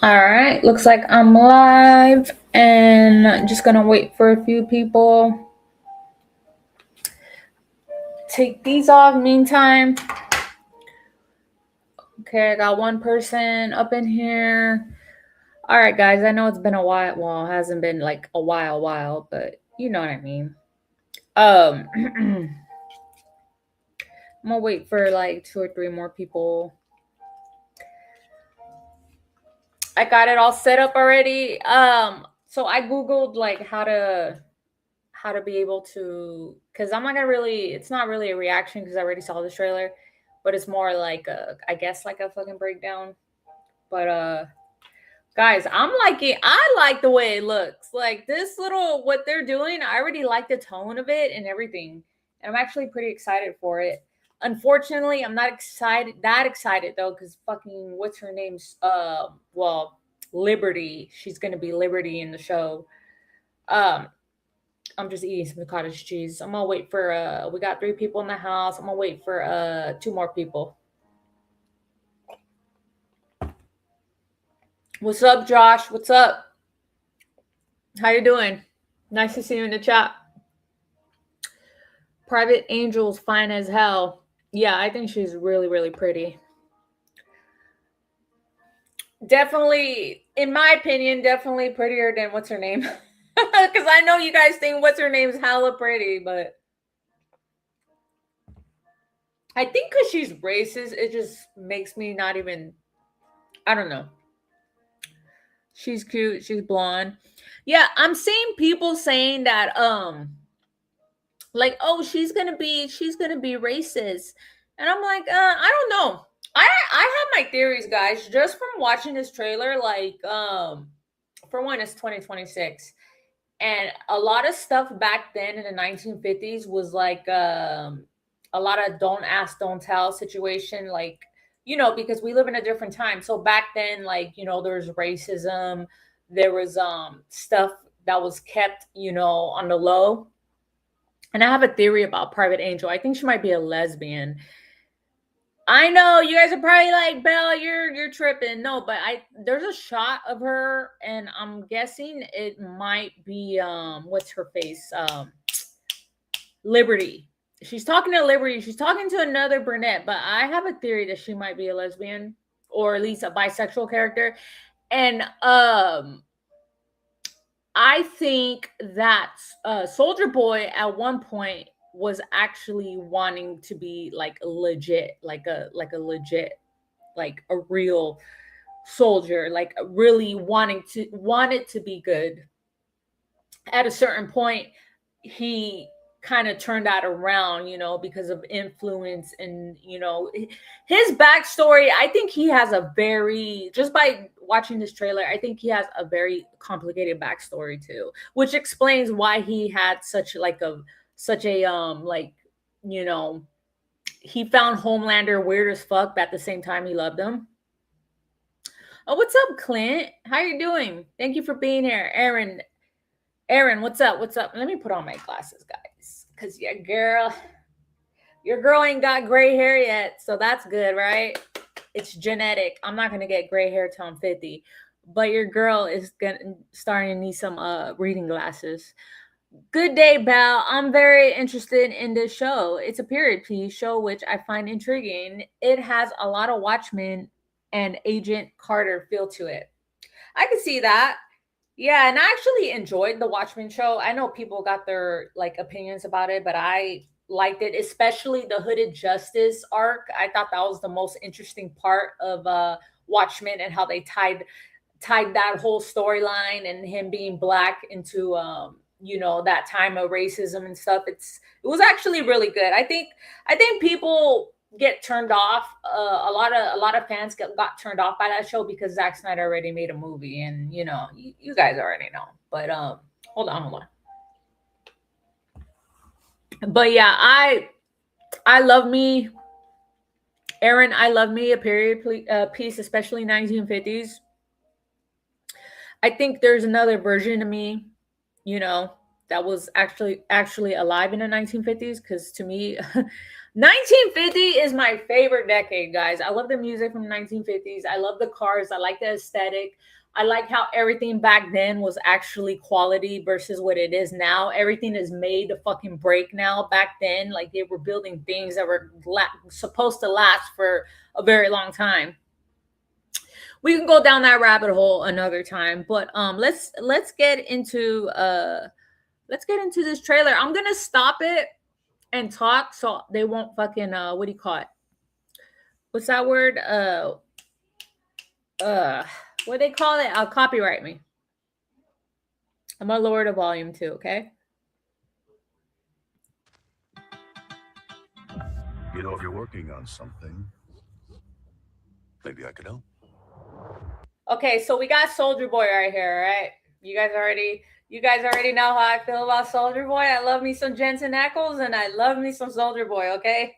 All right, looks like I'm live and just gonna wait for a few people. Take these off meantime. Okay, I got one person up in here. All right, guys, I know it's been a while. Well, it hasn't been like a while, but you know what I mean. I'm gonna wait for like 2 or 3 more people. I got it all set up already. So I googled like how to be able to, because I'm not gonna really, it's not really a reaction because I already saw this trailer, but it's more like I guess like a fucking breakdown. But guys, I'm liking, I like the way it looks. Like this little, what they're doing, I already like the tone of it and everything, and I'm actually pretty excited for it. Unfortunately, I'm not excited though, because fucking what's her name's well, Liberty, she's gonna be Liberty in the show. um I'm just eating some cottage cheese. I'm gonna wait for we got 3 people in the house. I'm gonna wait for 2 more people. What's up, Josh? What's up? How you doing? Nice to see you in the chat. Private Angel's fine as hell. Yeah, I think she's really, really pretty. Definitely, in my opinion, definitely prettier than what's her name. Because I know you guys think what's her name's hella pretty, but I think because she's racist, it just makes me not even. I don't know. She's cute. She's blonde. Yeah, I'm seeing people saying that like, oh, she's gonna be racist. And I'm like, I don't know. I have my theories, guys, just from watching this trailer. Like, for one, it's 2026. And a lot of stuff back then in the 1950s was like a lot of don't ask, don't tell situation. Like, because we live in a different time. So back then, like, there was racism, there was stuff that was kept, on the low. And I have a theory about Private Angel. I think she might be a lesbian. I know you guys are probably like, Belle, you're tripping. No, but there's a shot of her, and I'm guessing it might be what's her face? Liberty. She's talking to Liberty. She's talking to another brunette, but I have a theory that she might be a lesbian or at least a bisexual character. And I think that Soldier Boy at one point was actually wanting to be like legit, like a legit, like a real soldier, like really wanted to be good. At a certain point, he kind of turned that around, because of influence and his backstory. I think he has a very, just by watching this trailer, I think he has a very complicated backstory too, which explains why he had such a like, you know, he found Homelander weird as fuck, but at the same time he loved him. Oh, what's up, Clint? How you doing? Thank you for being here. Aaron, what's up? What's up? Let me put on my glasses, guys. Cause your girl ain't got gray hair yet. So that's good, right? It's genetic. I'm not gonna get gray hair till I'm 50. But your girl is starting to need some reading glasses. Good day, Belle. I'm very interested in this show. It's a period piece show, which I find intriguing. It has a lot of Watchmen and Agent Carter feel to it. I can see that. Yeah, and I actually enjoyed the Watchmen show. I know people got their like opinions about it, but I liked it, especially the Hooded Justice arc. I thought that was the most interesting part of Watchmen, and how they tied that whole storyline and him being black into that time of racism and stuff. It was actually really good. I think people get turned off. A lot of fans got turned off by that show because Zack Snyder already made a movie, and you guys already know. But hold on. But yeah, I love me, Aaron. I love me a period piece, especially 1950s. I think there's another version of me, that was actually alive in the 1950s. Because to me, 1950 is my favorite decade, guys. I love the music from 1950s. I love the cars. I like the aesthetic. I like how everything back then was actually quality versus what it is now. Everything is made to fucking break now. Back then, like they were building things that were supposed to last for a very long time. We can go down that rabbit hole another time, but let's get into this trailer. I'm gonna stop it and talk so they won't fucking what do you call it? What's that word? Uh what they call it? Copyright me. I'm gonna lower the volume too, okay? You know, if you're working on something, maybe I could help. Okay, so we got Soldier Boy right here, right? You guys already know how I feel about Soldier Boy. I love me some Jensen Ackles and I love me some Soldier Boy, okay?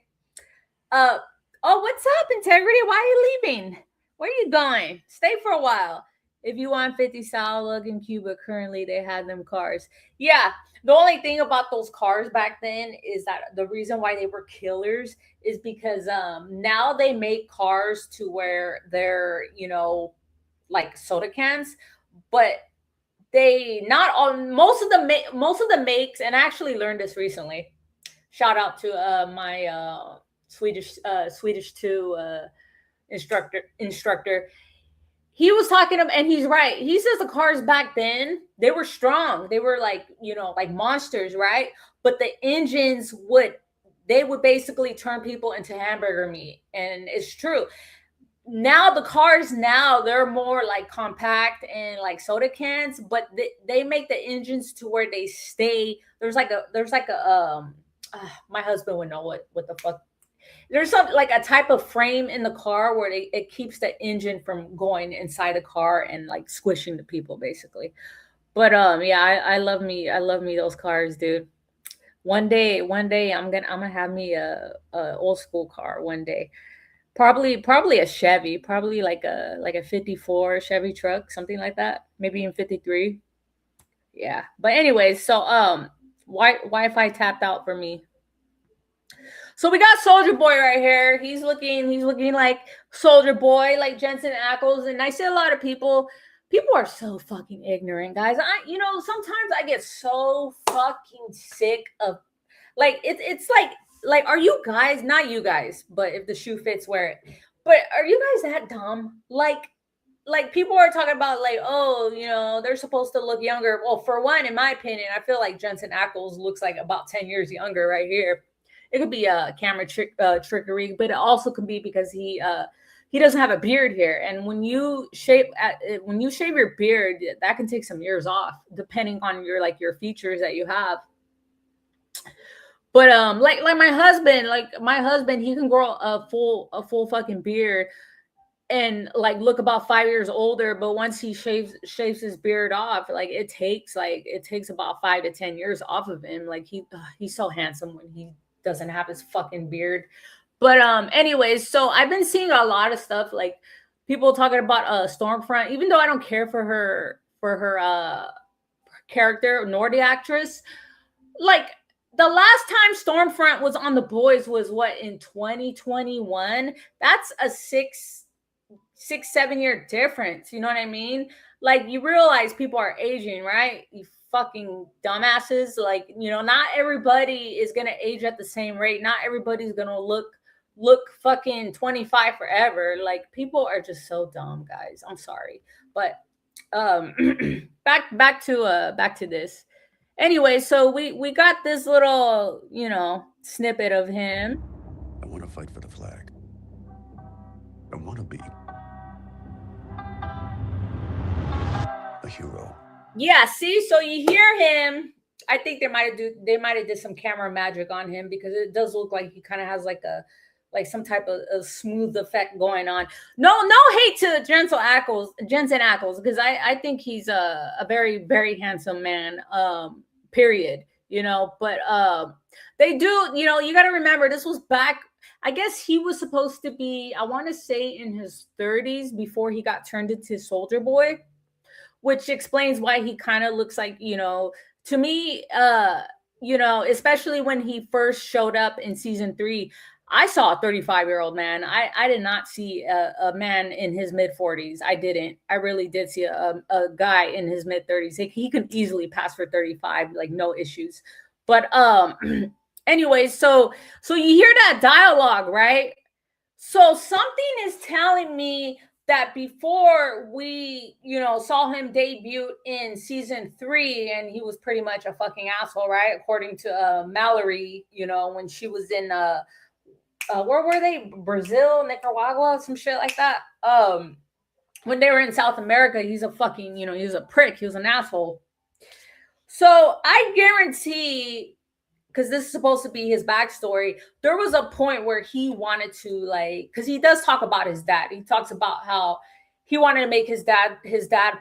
Uh oh, what's up, Integrity? Why are you leaving? Where are you going? Stay for a while. If you want 50 style look in Cuba, currently they have them cars. Yeah, the only thing about those cars back then is that the reason why they were killers is because now they make cars to where they're, like soda cans, but they not all most of the makes, and I actually learned this recently. Shout out to my Swedish 2 instructor. He was talking about, and he's right. He says the cars back then, they were strong. They were like, like monsters, right? But the engines would basically turn people into hamburger meat. And it's true. Now the cars now, they're more like compact and like soda cans, but they make the engines to where they stay. There's like a my husband would know what the fuck. There's some like a type of frame in the car where it keeps the engine from going inside the car and like squishing the people basically. But yeah, I love me those cars, dude. One day I'm gonna have me a old school car one day. Probably a Chevy, probably like a 54 Chevy truck, something like that. Maybe even 53. Yeah. But anyways, so Wi-Fi tapped out for me. So we got Soldier Boy right here. He's looking like Soldier Boy, like Jensen Ackles. And I see a lot of people are so fucking ignorant, guys. Sometimes I get so fucking sick of like it's like are you guys, not you guys, but if the shoe fits, wear it. But are you guys that dumb? Like people are talking about like, oh, they're supposed to look younger. Well, for one, in my opinion, I feel like Jensen Ackles looks like about 10 years younger right here. It could be a camera trickery, but it also could be because he doesn't have a beard here. And when you shave your beard, that can take some years off, depending on your features that you have. But like my husband, he can grow a full fucking beard and like look about 5 years older. But once he shaves his beard off, like it takes about 5 to 10 years off of him. Like he's so handsome when he doesn't have his fucking beard. But anyways, so I've been seeing a lot of stuff like people talking about Stormfront, even though I don't care for her character nor the actress. Like the last time Stormfront was on The Boys was what, in 2021? That's a 6 7 year difference. You know what I mean? Like you realize people are aging, right? You fucking dumbasses. Like, not everybody is gonna age at the same rate. Not everybody's gonna look fucking 25 forever. Like people are just so dumb, guys. I'm sorry. But um back to this. Anyway, so we got this little, snippet of him. I want to fight for the flag. I want to be a hero. Yeah, see, so you hear him. I think they might have did some camera magic on him because it does look like he kind of has like some type of smooth effect going on. No hate to Jensen Ackles, because I think he's a very, very handsome man. Period. But they do, you got to remember this was back. I guess he was supposed to be, I want to say, in his 30s before he got turned into Soldier Boy, which explains why he kind of looks like, to me, especially when he first showed up in season 3, I saw a 35-year-old man. I did not see a man in his mid 40s. I didn't. I really did see a guy in his mid 30s. He can easily pass for 35, like no issues. But anyways, so you hear that dialogue, right? So something is telling me that before we, saw him debut in season 3, and he was pretty much a fucking asshole, right? According to Mallory, when she was in where were they? Brazil, Nicaragua, some shit like that. When they were in South America, he's a fucking, he was a prick. He was an asshole. So I guarantee, because this is supposed to be his backstory, there was a point where he wanted to, because he does talk about his dad. He talks about how he wanted to make his dad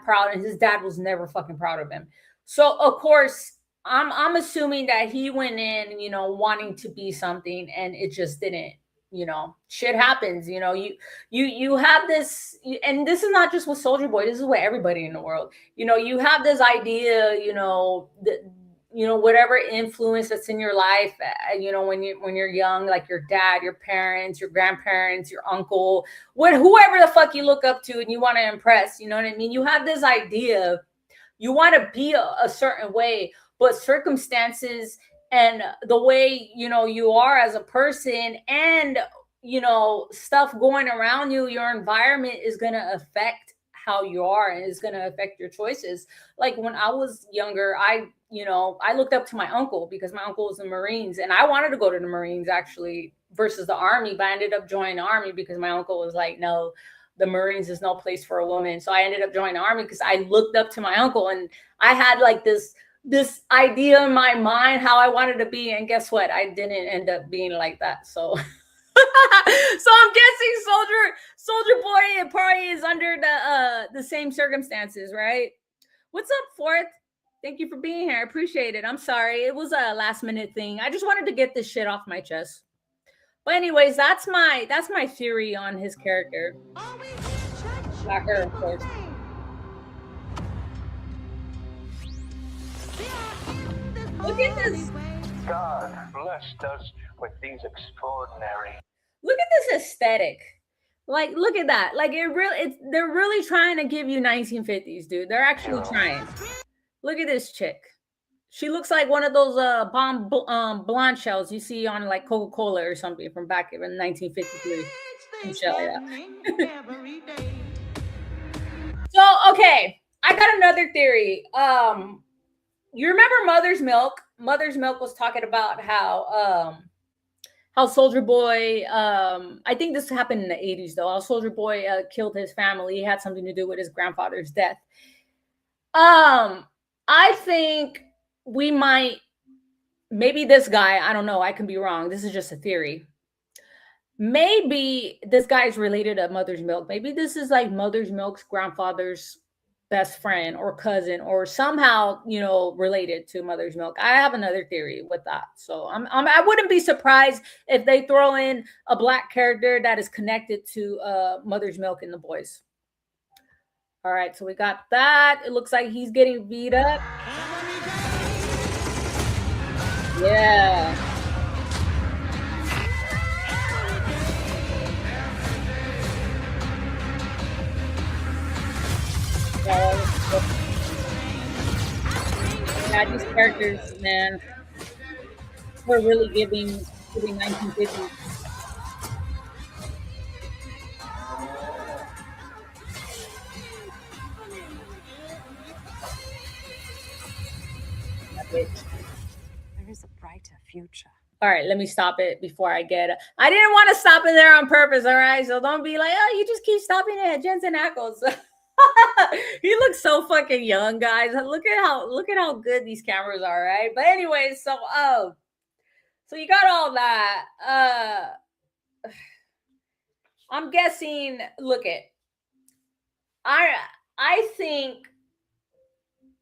proud, and his dad was never fucking proud of him. So of course, I'm assuming that he went in, wanting to be something, and it just didn't. Shit happens. You have this, and this is not just with Soldier Boy. This is with everybody in the world. You have this idea. Whatever influence that's in your life, when you're young, like your dad, your parents, your grandparents, your uncle, whoever the fuck you look up to, and you want to impress. You know what I mean? You have this idea. You want to be a certain way, but circumstances and the way you are as a person, and stuff going around you, your environment is going to affect how you are, and it's going to affect your choices. Like when I was younger, I looked up to my uncle because my uncle was in the Marines, and I wanted to go to the Marines actually versus the Army, but I ended up joining the Army because my uncle was like, no, the Marines is no place for a woman. So I ended up joining the Army because I looked up to my uncle, and I had like this idea in my mind how I wanted to be, and guess what? I didn't end up being like that. So so I'm guessing Soldier Boy and probably is under the same circumstances, right? What's up, Fourth? Thank you for being here. I appreciate it. I'm sorry. It was a last minute thing. I just wanted to get this shit off my chest. But anyways, that's my theory on his character. Not her, of course. Look at this. God blessed us with these extraordinary. Look at this aesthetic. Like, look at that. Like, they're really trying to give you 1950s, dude. They're actually trying. Look at this chick. She looks like one of those bomb blonde shells you see on like Coca-Cola or something from back in 1953. So, okay, I got another theory. You remember Mother's Milk? Mother's Milk was talking about how Soldier Boy, I think this happened in the 80s though, how Soldier Boy killed his family. He had something to do with his grandfather's death. I think we might, maybe this guy, I don't know, I can be wrong. This is just a theory. Maybe this guy is related to Mother's Milk. Maybe this is like Mother's Milk's grandfather's best friend or cousin, or somehow related to Mother's Milk. I have another theory with that, so I wouldn't be surprised if they throw in a black character that is connected to Mother's Milk and the boys. All right, so we got that. It looks like he's getting beat up. Yeah. Yeah, these characters, man, we're really giving 1950s. There is a brighter future. All right, let me stop it before I didn't want to stop it there on purpose. All right, so don't be like, oh, you just keep stopping it at Jensen Ackles. He looks so fucking young, guys. Look at how good these cameras are, right? But anyway, so you got all that. I'm guessing. Look at.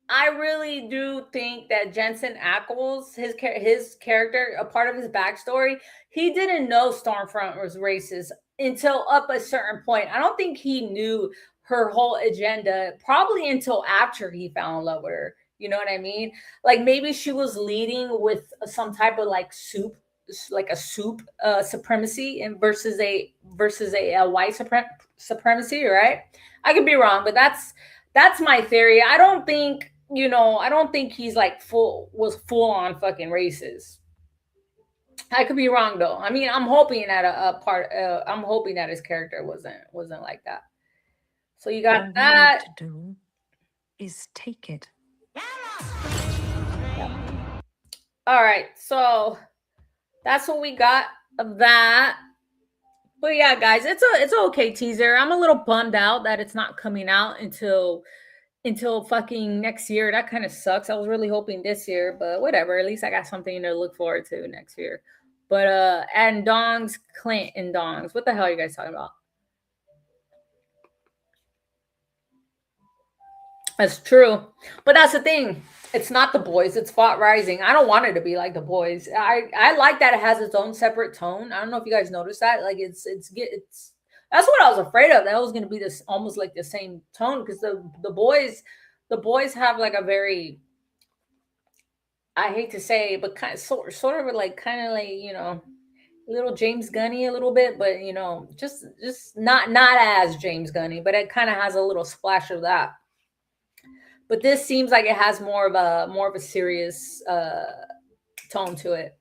I really do think that Jensen Ackles, his character, a part of his backstory, he didn't know Stormfront was racist until up a certain point. I don't think he knew her whole agenda probably until after he fell in love with her. You know what I mean? Like maybe she was leading with some type of like a soup supremacy and versus a white supremacy, right? I could be wrong, but that's my theory. I don't think, I don't think he's like full on fucking racist. I could be wrong though. I mean, I'm hoping that I'm hoping that his character wasn't like that. So you got All we that. need to do is take it. All right, so that's what we got of that. But yeah, guys, it's a okay teaser. I'm a little bummed out that it's not coming out until fucking next year. That kind of sucks. I was really hoping this year, but whatever. At least I got something to look forward to next year. But and dongs, Clint and dongs. What the hell are you guys talking about? That's true. But that's the thing. It's not The Boys. It's Vought Rising. I don't want it to be like The Boys. I like that it has its own separate tone. I don't know if you guys noticed that. Like it's that's what I was afraid of. That was going to be this almost like the same tone because the boys have like a very, I hate to say, but kind of sort of like kind of like, little James Gunny a little bit, but just not as James Gunny, but it kind of has a little splash of that. But this seems like it has more of a serious tone to it.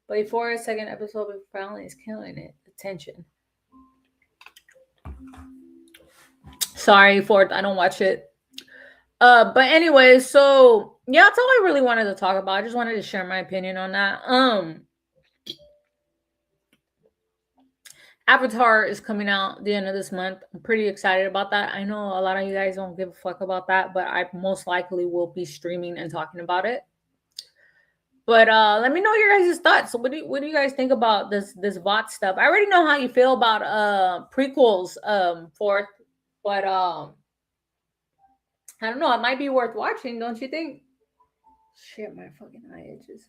But before a second episode, Fallon is killing it. Attention. Sorry, Fourth, I don't watch it. But anyway, so yeah, that's all I really wanted to talk about. I just wanted to share my opinion on that. Avatar is coming out the end of this month. I'm pretty excited about that. I know a lot of you guys don't give a fuck about that, but I most likely will be streaming and talking about it. But let me know your guys' thoughts. So what do you guys think about this Vought stuff? I already know how you feel about prequels, Fourth, but I don't know. It might be worth watching, don't you think? Shit, my fucking eye itches.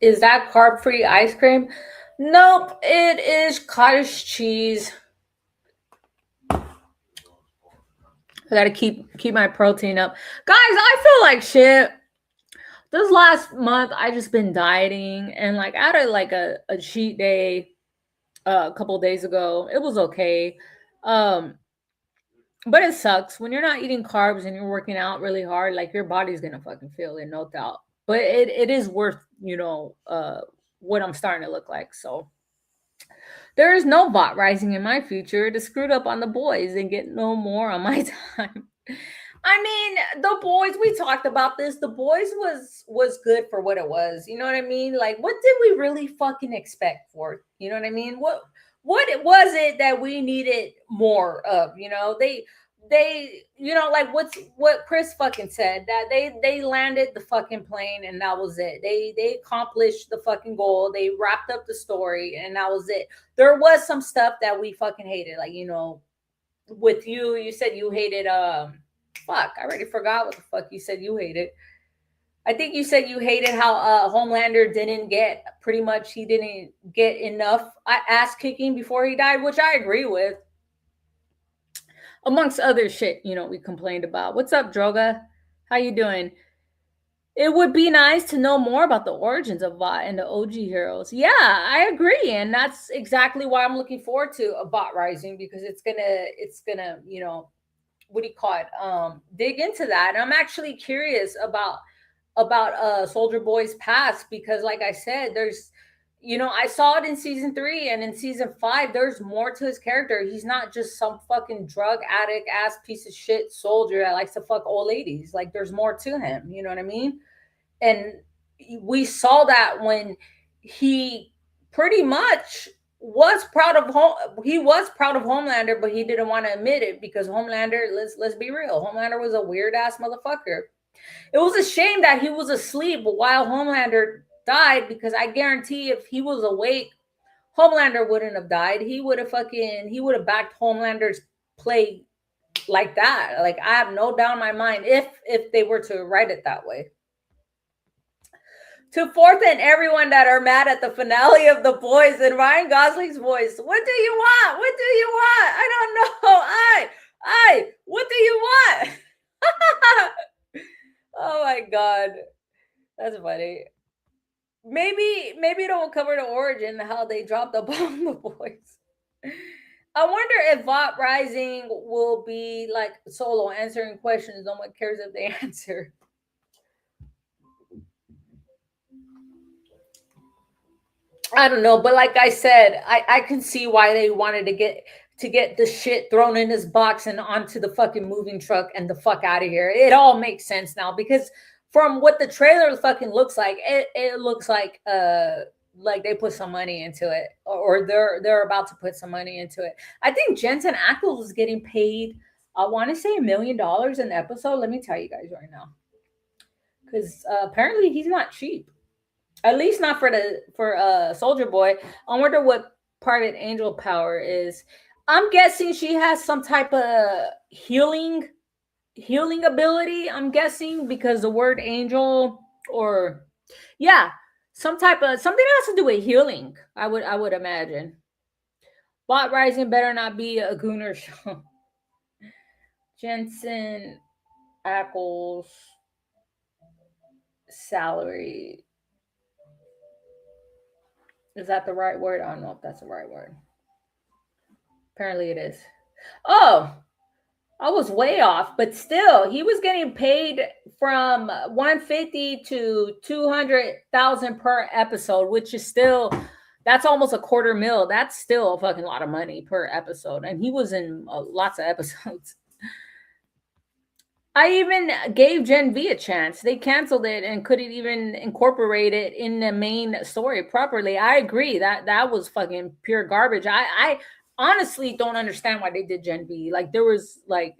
Is that carb-free ice cream? Nope, it is cottage cheese. I gotta keep my protein up. Guys, I feel like shit. This last month, I just been dieting and like I had like a cheat day a couple of days ago. It was okay. But it sucks when you're not eating carbs and you're working out really hard, like your body's gonna fucking feel it, no doubt. But it is worth, what I'm starting to look like. So there is no Vought Rising in my future to screwed up on The Boys and get no more on my time. I mean, The Boys, we talked about this. The Boys was good for what it was. You know what I mean? Like, what did we really fucking expect for it? You know what I mean? What was it that we needed more of? They like what Chris fucking said, that they landed the fucking plane and that was it. They accomplished the fucking goal. They wrapped up the story and that was it. There was some stuff that we fucking hated, like with you said you hated fuck, I already forgot what the fuck you said you hated. I think you said you hated how Homelander didn't get enough ass kicking before he died, which I agree with. Amongst other shit, we complained about. What's up, Droga? How you doing? It would be nice to know more about the origins of Vought and the OG heroes. Yeah, I agree, and that's exactly why I'm looking forward to a Vought Rising, because it's gonna, what do you call it? Dig into that. And I'm actually curious about Soldier Boy's past, because like I said, there's, I saw it in season 3 and in season 5, there's more to his character. He's not just some fucking drug addict ass piece of shit soldier that likes to fuck old ladies. Like there's more to him. You know what I mean? And we saw that when he pretty much was proud of Homelander, but he didn't want to admit it because Homelander, let's be real, Homelander was a weird ass motherfucker. It was a shame that he was asleep while Homelander died, because I guarantee if he was awake, Homelander wouldn't have died. He would have backed Homelander's play like that. Like I have no doubt in my mind if they were to write it that way. To Fourth and everyone that are mad at the finale of The Boys and Ryan Gosling's voice. What do you want? What do you want? I don't know. What do you want? Oh my God. That's funny. Maybe it'll cover the origin, how they dropped the bomb, The Boys. I wonder if Vought Rising will be like Solo, answering questions. No one cares if they answer. I don't know, but like I said, I can see why they wanted to get the shit thrown in this box and onto the fucking moving truck and the fuck out of here. It all makes sense now, because from what the trailer fucking looks like, it looks like they put some money into it, or they're about to put some money into it. I think Jensen Ackles is getting paid, I want to say $1 million an episode. Let me tell you guys right now, because apparently he's not cheap. At least not for Soldier Boy. I wonder what Private Angel power is. I'm guessing she has some type of healing ability. I'm guessing, because the word angel, or yeah, something that has to do with healing. I would imagine. Bot Rising better not be a Gooner show. Jensen Ackles salary. Is that the right word? I don't know if that's the right word. Apparently it is. Oh, I was way off, but still, he was getting paid from 150 to 200,000 per episode, which is still, that's almost $250,000. That's still a fucking lot of money per episode, and he was in lots of episodes. I even gave Gen V a chance. They canceled it and couldn't even incorporate it in the main story properly. I agree that was fucking pure garbage. I honestly don't understand why they did Gen V. Like, there was, like,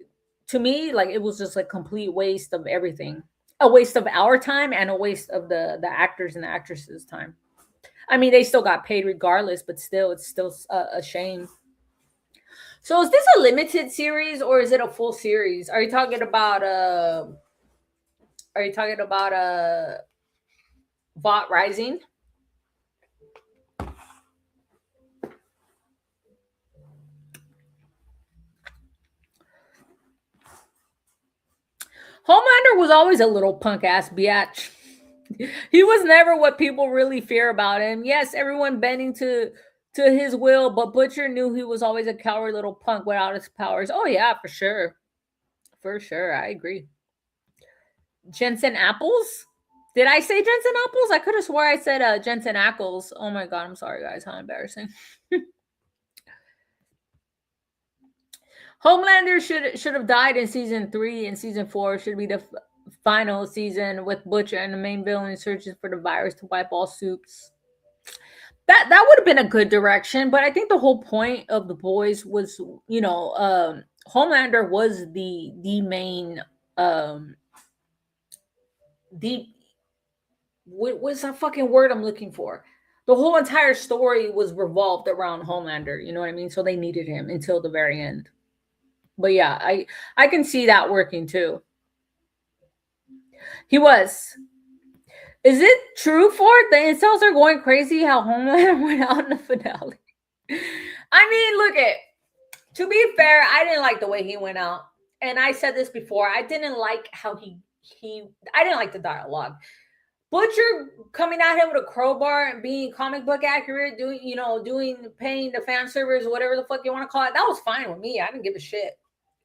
to me, like, it was just a complete waste of everything. A waste of our time and a waste of the actors and the actresses' time. I mean, they still got paid regardless, but still, it's still a shame. So is this a limited series or is it a full series? Are you talking about Vought Rising? Homelander was always a little punk ass biatch. He was never what people really fear about him. Yes, everyone bending to his will, but Butcher knew he was always a coward little punk without his powers. Oh yeah, for sure. For sure, I agree. Jensen Apples? Did I say Jensen Apples? I could have swore I said Jensen Ackles. Oh my god, I'm sorry guys, how embarrassing. Homelander should have died in season 3, and season 4 should be the final season with Butcher and the main villain searches for the virus to wipe all soups. That would have been a good direction, but I think the whole point of The Boys was, Homelander was the main what's that fucking word I'm looking for? The whole entire story was revolved around Homelander, you know what I mean? So they needed him until the very end. But yeah, I can see that working too. He was. Is it true, Ford? The incels are going crazy how Homelander went out in the finale. I mean, look at. To be fair, I didn't like the way he went out, and I said this before. I didn't like how he. I didn't like the dialogue. Butcher coming at him with a crowbar and being comic book accurate, paying the fan service, whatever the fuck you want to call it. That was fine with me. I didn't give a shit.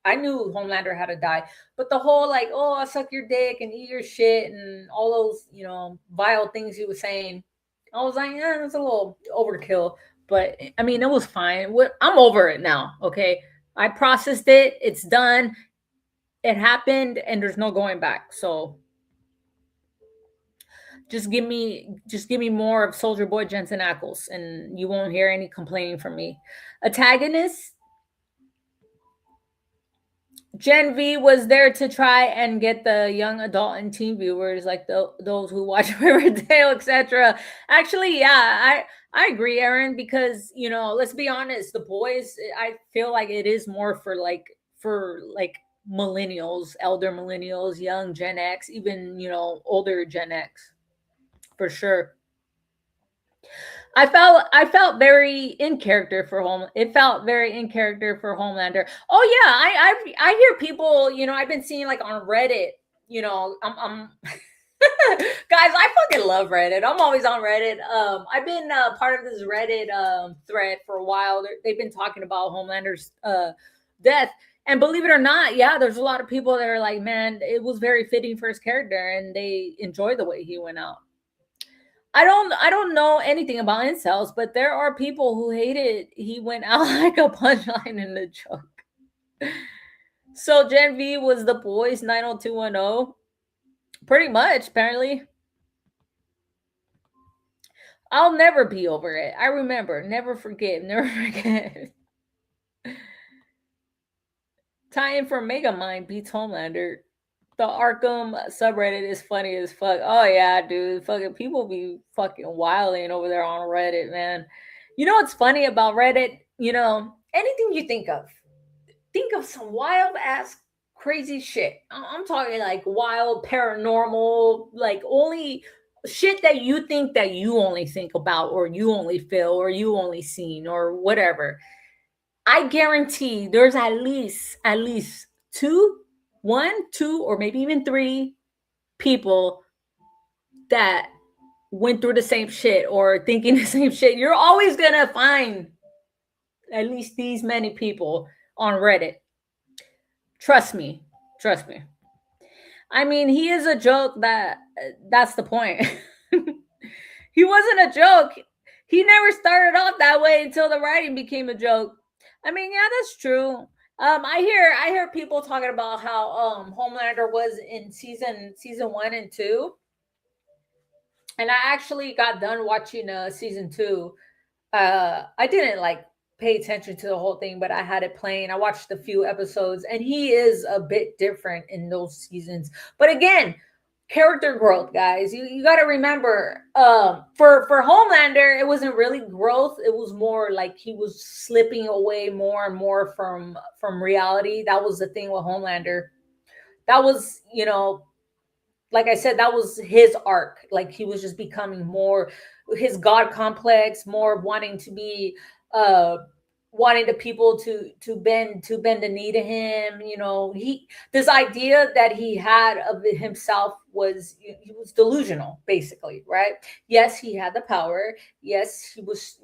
I knew Homelander had to die, but the whole like, oh, I'll suck your dick and eat your shit and all those, vile things he was saying, I was like, that's a little overkill. But I mean, it was fine. I'm over it now. Okay, I processed it. It's done. It happened, and there's no going back. So just give me more of Soldier Boy Jensen Ackles, and you won't hear any complaining from me. Antagonist. Gen V was there to try and get the young adult and teen viewers, like those who watch Riverdale, etc. Actually, yeah, I agree, Aaron, because let's be honest, The Boys, I feel like it is more for millennials, elder millennials, young Gen X, even older Gen X. for sure. I felt very in character for home. It felt very in character for Homelander. Oh yeah, I hear people. I've been seeing like on Reddit. I'm guys. I fucking love Reddit. I'm always on Reddit. I've been part of this Reddit thread for a while. They've been talking about Homelander's death. And believe it or not, yeah, there's a lot of people that are like, man, it was very fitting for his character, and they enjoy the way he went out. I don't know anything about incels, but there are people who hated he went out like a punchline in the joke. So Gen V was the boys 90210. Pretty much, apparently. I'll never be over it. I remember. Never forget. Never forget. Tie-in for Megamind beats Homelander. The Arkham subreddit is funny as fuck. Oh yeah, dude. Fucking people be fucking wilding over there on Reddit, man. You know what's funny about Reddit? Anything you think of some wild ass crazy shit. I'm talking like wild paranormal, like only shit that you think that you only think about or you only feel or you only seen or whatever. I guarantee there's at least two, one, two, or maybe even three people that went through the same shit or thinking the same shit. You're always gonna find at least these many people on Reddit. Trust me. Trust me. I mean, he is a joke that's the point. He wasn't a joke. He never started off that way until the writing became a joke. I mean, yeah, that's true. I hear people talking about how Homelander was in season 1 and 2. And I actually got done watching season 2. I didn't like pay attention to the whole thing, but I had it playing. I watched a few episodes, and he is a bit different in those seasons. But again, character growth, guys. You got to remember, for Homelander, it wasn't really growth. It was more like he was slipping away more and more from reality. That was the thing with Homelander. That was, like I said, that was his arc. Like he was just becoming more his God complex, more wanting to be wanting the people to bend the knee to him. He this idea that he had of himself was he was delusional, basically, right? Yes, he had the power. Yes, he was,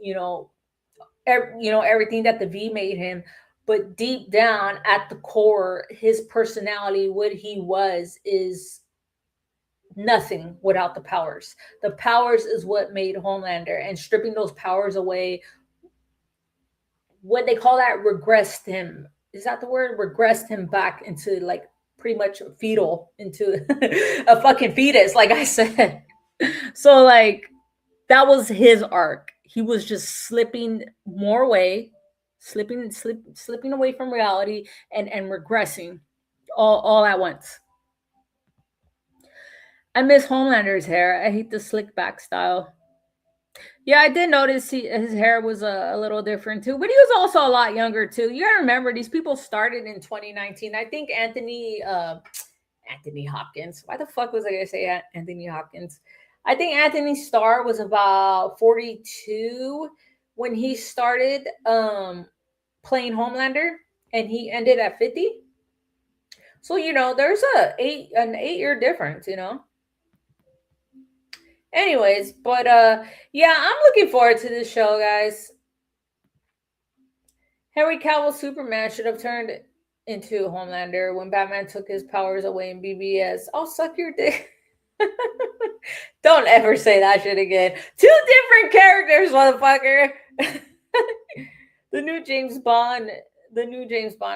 everything that the V made him. But deep down at the core, his personality, what he was, is nothing without the powers. The powers is what made Homelander, and stripping those powers away, what they call that, regressed him. Is that the word? Regressed him back into like pretty much fetal, into a fucking fetus, like I said. So like that was his arc. He was just slipping more away, slipping away from reality and regressing all at once. I miss Homelander's hair. I hate the slick back style. Yeah, I did notice his hair was a little different too, but he was also a lot younger too. You gotta remember, these people started in 2019. I think Anthony Hopkins. Why the fuck was I gonna say Anthony Hopkins? I think Anthony Starr was about 42 when he started playing Homelander, and he ended at 50. So there's an 8-year difference. Anyways, but yeah, I'm looking forward to this show, guys. Henry Cavill Superman should have turned into Homelander when Batman took his powers away in BBS. I'll suck your dick. Don't ever say that shit again. Two different characters, motherfucker. The new James Bond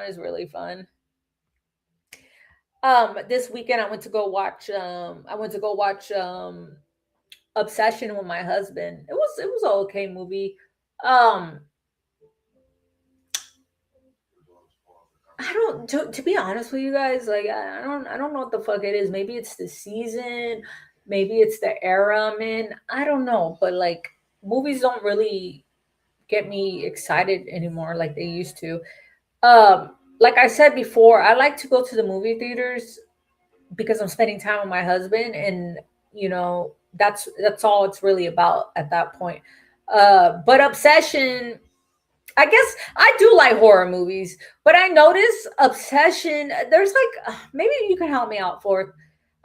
is really fun. This weekend I went to go watch Obsession with my husband. It was an okay movie. I don't to be honest with you guys, like I don't know what the fuck it is. Maybe it's the season, maybe it's the era I'm in. I don't know, but like movies don't really get me excited anymore like they used to. Like I said before, I like to go to the movie theaters because I'm spending time with my husband, and you know That's all it's really about at that point. But Obsession, I guess I do like horror movies, but I notice Obsession. There's like maybe you can help me out for.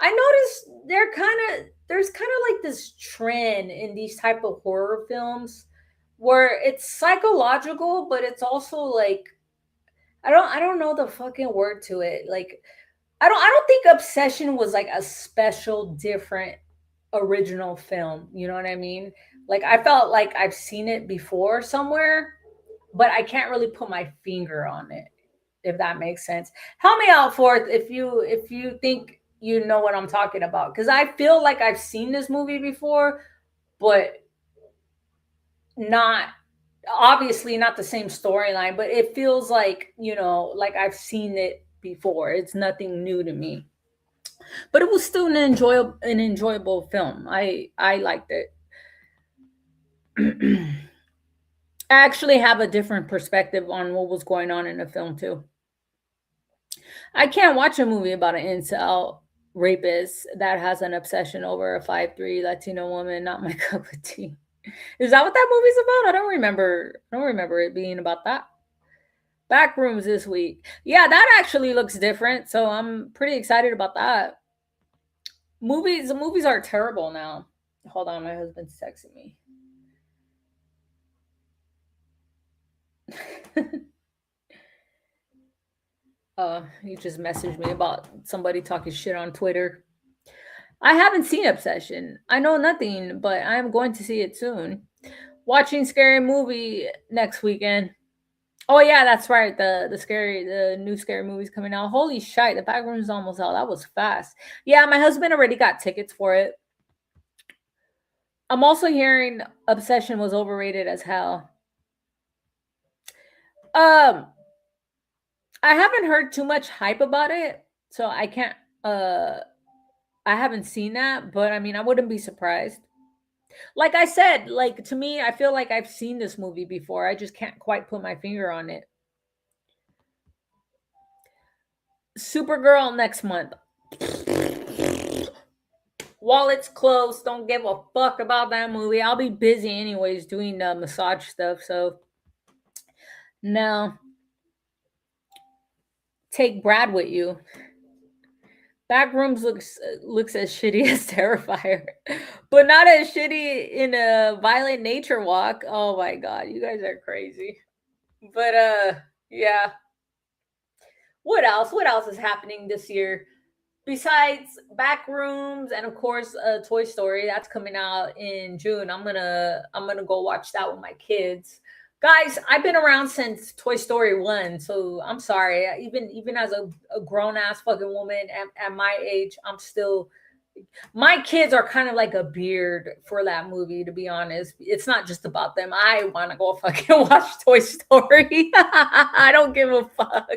I notice there's kind of like this trend in these type of horror films where it's psychological, but it's also like I don't know the fucking word to it. Like I don't think Obsession was like a special different original film. You know what I mean? Like I felt like I've seen it before somewhere, but I can't really put my finger on it, if that makes sense. Help me out, Fourth, if you think you know what I'm talking about, because I feel like I've seen this movie before, but not obviously not the same storyline, but it feels like like I've seen it before. It's nothing new to me, but it was still an enjoyable film. I liked it. I actually have a different perspective on what was going on in the film too. I can't watch a movie about an incel rapist that has an obsession over a 5'3" Latino woman. Not my cup of tea. Is that what that movie's about? I don't remember. I don't remember it being about that. Backrooms this week. Yeah, that actually looks different. So I'm pretty excited about that. The movies are terrible now. Hold on, my husband's texting me. He just messaged me about somebody talking shit on Twitter. I haven't seen Obsession. I know nothing, but I'm going to see it soon. Watching Scary Movie next weekend. Oh yeah, that's right. The new scary movie's coming out. Holy shit, the background's almost out. That was fast. Yeah, my husband already got tickets for it. I'm also hearing Obsession was overrated as hell. Um, I haven't heard too much hype about it, so I can't. I haven't seen that, but I mean, I wouldn't be surprised. Like I said, like to me, I feel like I've seen this movie before. I just can't quite put my finger on it. Supergirl next month. Wallet's closed. Don't give a fuck about that movie. I'll be busy anyways doing massage stuff. So no. Take Brad with you. Backrooms looks as shitty as Terrifier, but not as shitty in a Violent Nature Walk. Oh my god, you guys are crazy. But yeah. What else? What else is happening this year? Besides Backrooms and of course Toy Story, that's coming out in June. I'm gonna go watch that with my kids. Guys, I've been around since Toy Story 1, so I'm sorry. Even as a grown ass fucking woman at my age, I'm still my kids are kind of like a beard for that movie, to be honest. It's not just about them. I want to go fucking watch Toy Story. I don't give a fuck.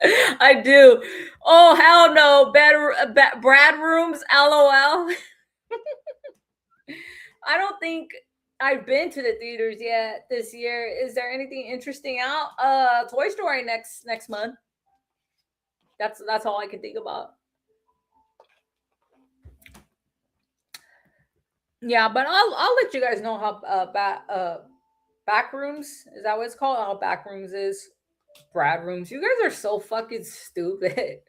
I do. Oh hell no, Brad rooms, lol. I don't think I've been to the theaters yet this year. Is there anything interesting out? Toy Story next month. That's all I can think about. Yeah, but I'll let you guys know how Backrooms, is that what it's called? How Backrooms is. Brad rooms. You guys are so fucking stupid.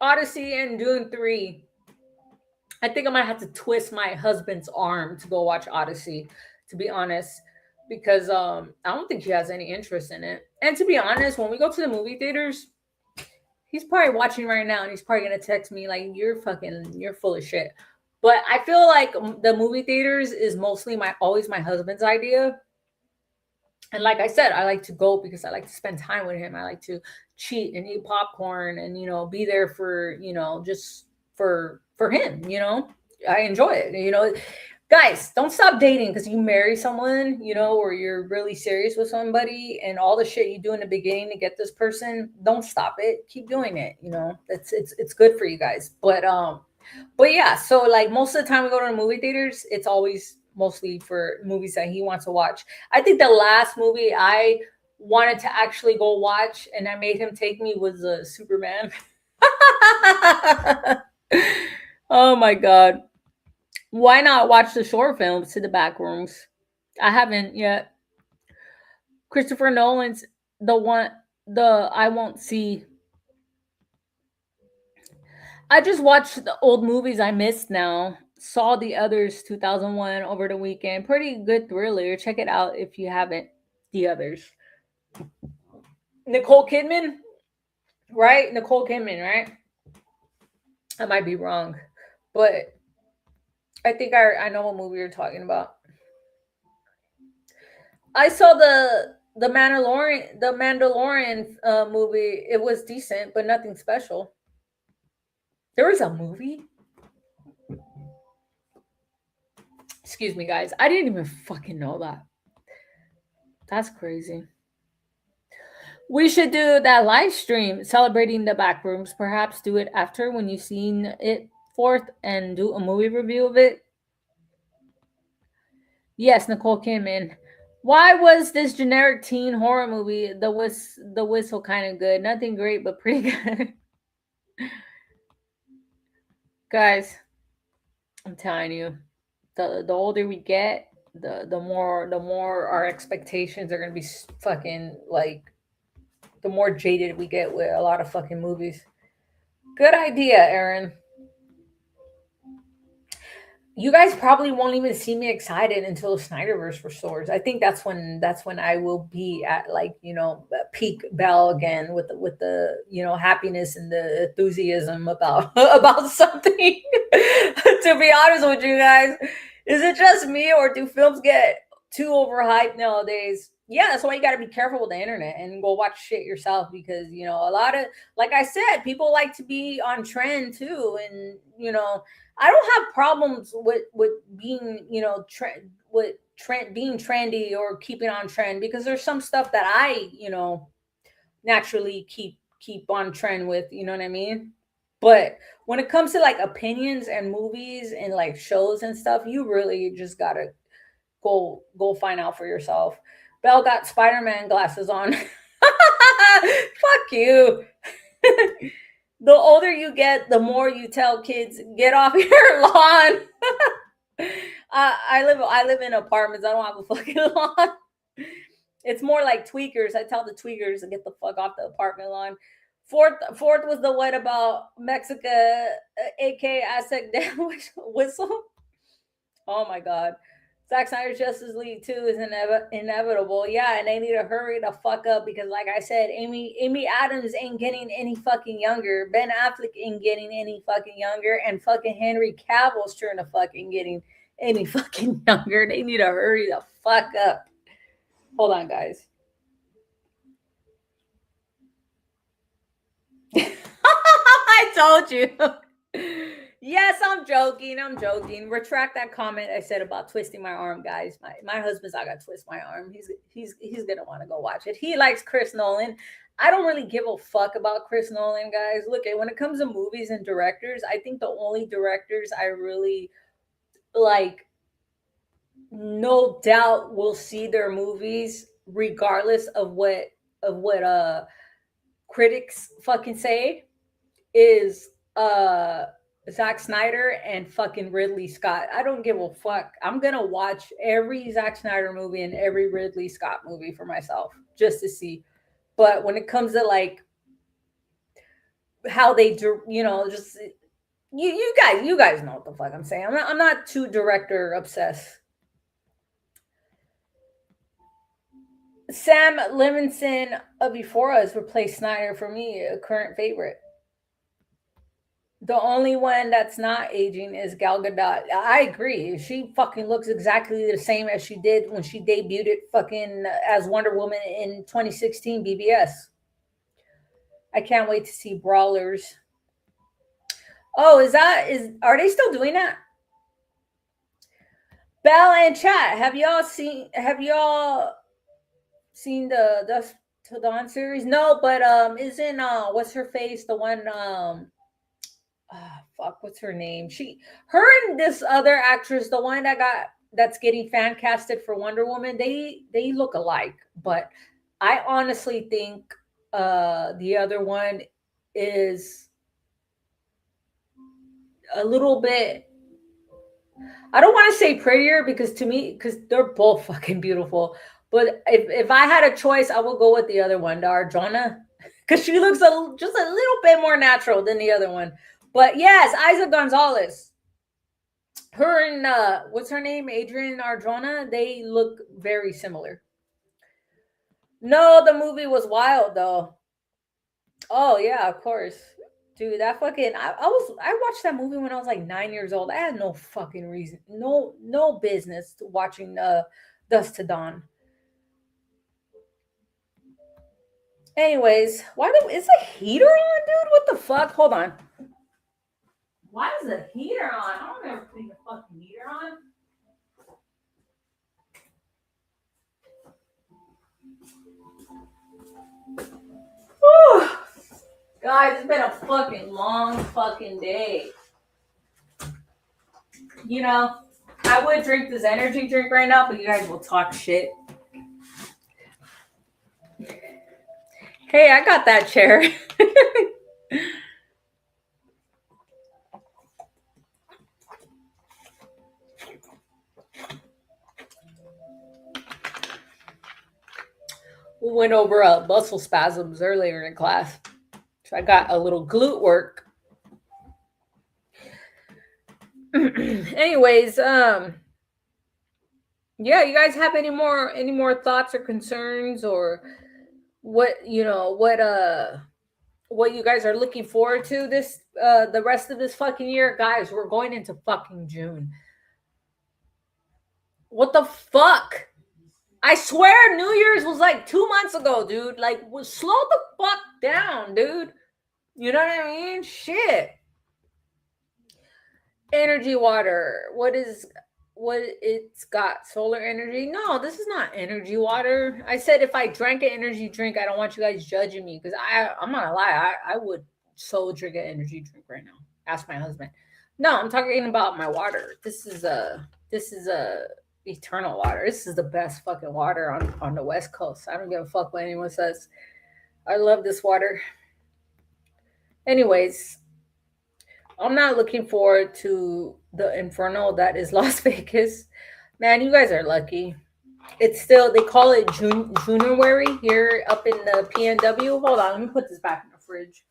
Odyssey and Dune 3. I think I might have to twist my husband's arm to go watch Odyssey, to be honest, because I don't think he has any interest in it. And to be honest, when we go to the movie theaters, he's probably watching right now and he's probably gonna text me like, you're full of shit. But I feel like the movie theaters is mostly always my husband's idea. And like I said, I like to go because I like to spend time with him. I like to cheat and eat popcorn and be there for just for him. I enjoy it. Guys, don't stop dating because you marry someone, or you're really serious with somebody, and all the shit you do in the beginning to get this person. Don't stop it. Keep doing it. It's good for you guys. But yeah. So like most of the time we go to the movie theaters, it's always mostly for movies that he wants to watch. I think the last movie I wanted to actually go watch and I made him take me was Superman. Oh my god. Why not watch the short films to the back rooms? I haven't yet. Christopher Nolan's the one the I won't see. I just watched the old movies I missed now. Saw the others 2001 over the weekend. Pretty good thriller. Check it out if you haven't. The others. Nicole Kidman, right? Nicole Kidman, right? I might be wrong, but I think I know what movie you're talking about. I saw the Mandalorian movie. It was decent, but nothing special. There was a movie. Excuse me, guys. I didn't even fucking know that. That's crazy. We should do that live stream celebrating the back rooms. Perhaps do it after when you've seen it forth and do a movie review of it. Yes, Nicole Kidman. Why was this generic teen horror movie the whistle kind of good? Nothing great, but pretty good. Guys, I'm telling you, the older we get, the more our expectations are gonna be fucking like the more jaded we get with a lot of fucking movies. Good idea, Aaron. You guys probably won't even see me excited until Snyderverse restores. I think that's when I will be at like peak Bell again with the happiness and the enthusiasm about about something. To be honest with you guys, is it just me or do films get too overhyped nowadays? Yeah, that's why you got to be careful with the internet and go watch shit yourself because a lot of, like I said, people like to be on trend too, and I don't have problems with being with trend being trendy or keeping on trend because there's some stuff that I naturally keep on trend with. You know what I mean? But when it comes to like opinions and movies and like shows and stuff, you really just gotta go find out for yourself. Belle got Spider-Man glasses on. Fuck you. The older you get, the more you tell kids, get off your lawn. I live in apartments. I don't have a fucking lawn. It's more like tweakers. I tell the tweakers to get the fuck off the apartment lawn. Fourth was the what about Mexica, aka Aztec whistle. Oh my god. Zack Snyder's Justice League 2 is inevitable. Yeah, and they need to hurry the fuck up because, like I said, Amy Adams ain't getting any fucking younger. Ben Affleck ain't getting any fucking younger, and fucking Henry Cavill's trying to fucking getting any fucking younger. They need to hurry the fuck up. Hold on, guys. I told you. Yes, I'm joking. I'm joking. Retract that comment I said about twisting my arm, guys. My husband's not gonna twist my arm. He's gonna want to go watch it. He likes Chris Nolan. I don't really give a fuck about Chris Nolan, guys. Look, when it comes to movies and directors, I think the only directors I really like, no doubt, will see their movies regardless of what critics fucking say is Zack Snyder and fucking Ridley Scott. I don't give a fuck. I'm gonna watch every Zack Snyder movie and every Ridley Scott movie for myself just to see. But when it comes to like how they do, just you guys know what the fuck I'm saying. I'm not too director obsessed. Sam Levinson before us replaced Snyder for me, a current favorite. The only one that's not aging is Gal Gadot. I agree. She fucking looks exactly the same as she did when she debuted it fucking as Wonder Woman in 2016 BBS. I can't wait to see Brawlers. Oh, are they still doing that? Bell and chat, have y'all seen the Dusk Till Dawn series? No, but isn't what's her face, the one fuck, what's her name? Her and this other actress, the one that's getting fan casted for Wonder Woman, they look alike, but I honestly think the other one is a little bit I don't want to say prettier because to me, because they're both fucking beautiful. But if I had a choice, I would go with the other one, the Arjona, because she looks just a little bit more natural than the other one. But yes, Isa Gonzalez, her and what's her name, Adrian Arjona, they look very similar. No, the movie was wild though. Oh yeah, of course. Dude, that fucking I watched that movie when I was like 9 years old. I had no fucking reason, no business watching Dust to Dawn. Anyways, why do is the heater on, dude? What the fuck? Hold on. Why is the heater on? I don't ever put the fucking heater on. Whew. Guys, it's been a fucking long fucking day. You know, I would drink this energy drink right now, but you guys will talk shit. Hey, I got that chair. We went over muscle spasms earlier in class. So I got a little glute work. Anyways, yeah, you guys have any more thoughts or concerns, or what what you guys are looking forward to this the rest of this fucking year? Guys, we're going into fucking June. What the fuck? I swear New Year's was like 2 months ago, dude. Like, slow the fuck down, dude. You know what I mean? Shit. Energy water. What it's got? Solar energy? No, this is not energy water. I said if I drank an energy drink, I don't want you guys judging me because I'm not gonna lie, I would so drink an energy drink right now. Ask my husband. No, I'm talking about my water. This is a eternal water. This is the best fucking water on the West Coast. I don't give a fuck what anyone says. I love this water. Anyways, I'm not looking forward to the inferno that is Las Vegas. Man, you guys are lucky. It's still, they call it January here up in the PNW. Hold on, let me put this back in the fridge.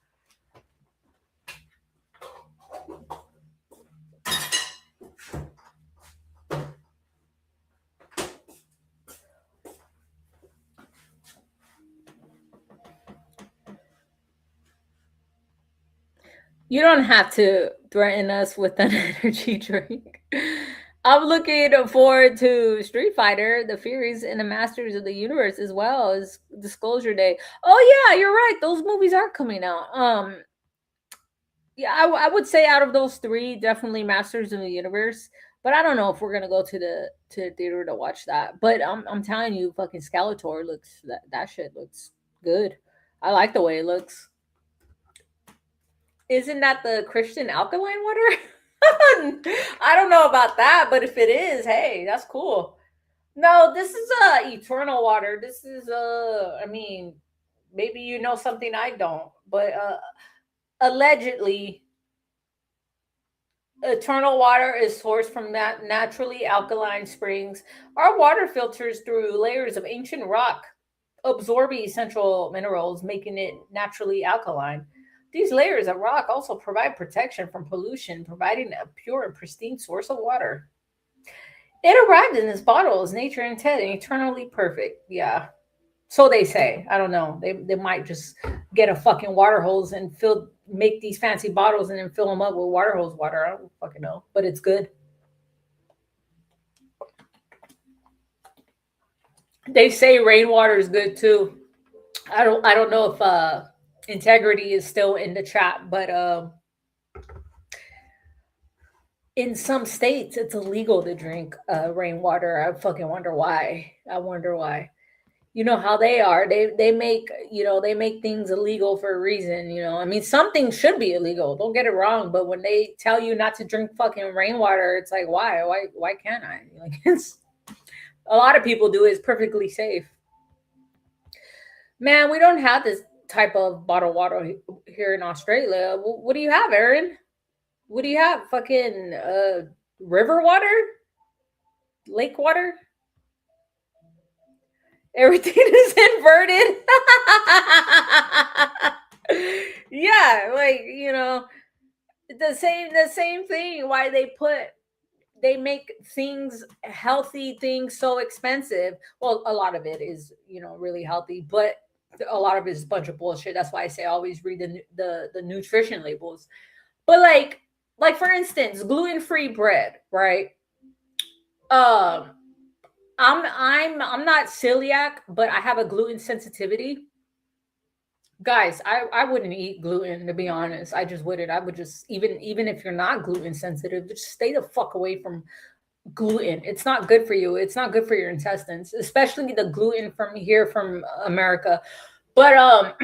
You don't have to threaten us with an energy drink. I'm looking forward to Street Fighter, the Furies, and the Masters of the Universe as well as Disclosure Day. Oh yeah, you're right. Those movies are coming out. Yeah, I would say out of those three, definitely Masters of the Universe. But I don't know if we're gonna go to the theater to watch that. But I'm telling you, fucking Skeletor looks that shit looks good. I like the way it looks. Isn't that the Christian alkaline water? I don't know about that, but if it is, hey, that's cool. No, this is eternal water. This is I mean, maybe you know something I don't, but allegedly eternal water is sourced from naturally alkaline springs. Our water filters through layers of ancient rock, absorbing essential minerals, making it naturally alkaline. These layers of rock also provide protection from pollution, providing a pure and pristine source of water. It arrived in this bottle as nature intended, eternally perfect. Yeah. So they say. I don't know. They might just get a fucking water hose and make these fancy bottles and then fill them up with water hose water. I don't fucking know. But it's good. They say rainwater is good too. I don't know if integrity is still in the chat, but in some states it's illegal to drink rainwater. I fucking wonder why. I wonder why. You know how they are. They make they make things illegal for a reason. I mean, some things should be illegal. Don't get it wrong, but when they tell you not to drink fucking rainwater, it's like why can't I? Like it's a lot of people do it. It's perfectly safe. Man, we don't have this type of bottled water here in Australia. What do you have, Aaron? What do you have? Fucking river water, lake water. Everything is inverted. Yeah, like, the same thing. Why they make things, healthy things, so expensive. Well, a lot of it is, really healthy, but a lot of it is a bunch of bullshit. That's why I say always read the nutrition labels. But like for instance, gluten-free bread, right? Um I'm not celiac, but I have a gluten sensitivity. Guys, I wouldn't eat gluten, to be honest. I just wouldn't. I would just, even if you're not gluten sensitive, just stay the fuck away from gluten. It's not good for you. It's not good for your intestines, especially the gluten from here from America. But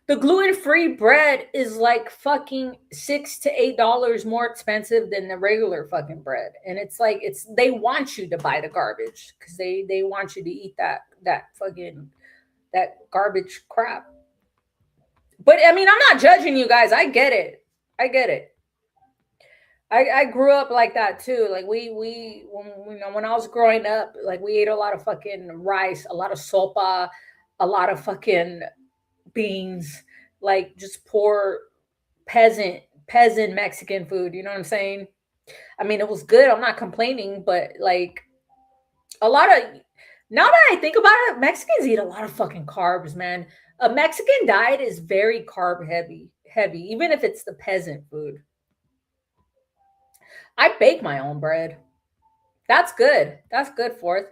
the gluten-free bread is like fucking $6 to $8 more expensive than the regular fucking bread. And it's like, they want you to buy the garbage because they want you to eat that fucking that garbage crap. But I mean, I'm not judging you guys. I get it. I get it. I grew up like that too. Like we when I was growing up, like we ate a lot of fucking rice, a lot of sopa, a lot of fucking beans, like just poor peasant Mexican food. You know what I'm saying? I mean, it was good. I'm not complaining, but like a lot of now that I think about it, Mexicans eat a lot of fucking carbs, man. A Mexican diet is very carb heavy, even if it's the peasant food. I bake my own bread. That's good. That's good, fourth.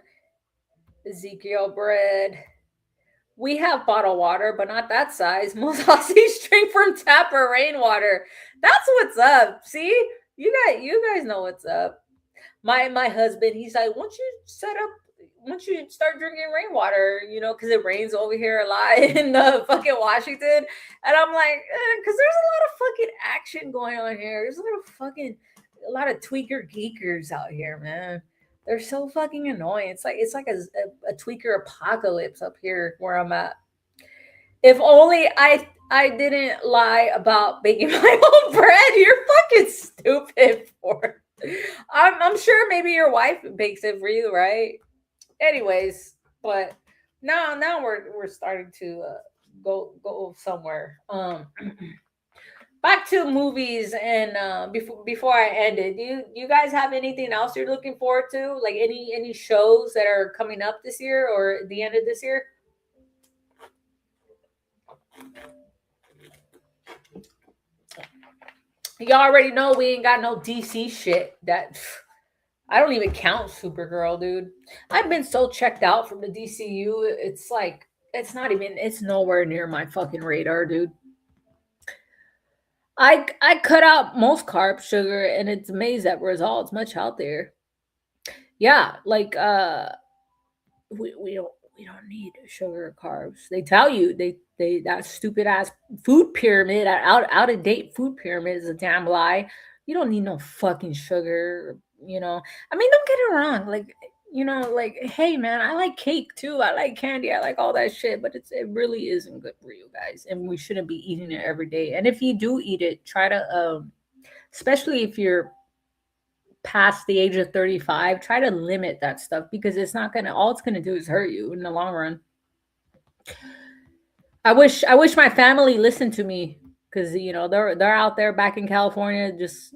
Ezekiel bread. We have bottled water, but not that size. Most Aussies drink from tap or rainwater. That's what's up. See, you guys know what's up. My husband, he's like, once you start drinking rainwater, because it rains over here a lot in fucking Washington, and I'm like, because there's a lot of fucking action going on here. There's a lot of tweaker geekers out here, man. They're so fucking annoying. It's like a tweaker apocalypse up here where I'm at. If only I didn't lie about baking my own bread. You're fucking stupid for it. I'm sure maybe your wife bakes it for you, right? Anyways, but now we're starting to go somewhere. Back to movies, and before I end it, do you guys have anything else you're looking forward to? Like any shows that are coming up this year or the end of this year? Y'all already know we ain't got no DC shit. That I don't even count Supergirl, dude. I've been so checked out from the DCU. It's like it's nowhere near my fucking radar, dude. I cut out most carb sugar, and it's amazed at results much healthier. Yeah, like we don't need sugar or carbs. They tell you they that stupid ass food pyramid, out of date food pyramid is a damn lie. You don't need no fucking sugar. I mean, don't get it wrong. Like, like, hey man, I like cake too. I like candy. I like all that shit. But it really isn't good for you guys, and we shouldn't be eating it every day. And if you do eat it, try to especially if you're past the age of 35, try to limit that stuff because all it's gonna do is hurt you in the long run. I wish my family listened to me because they're out there back in California just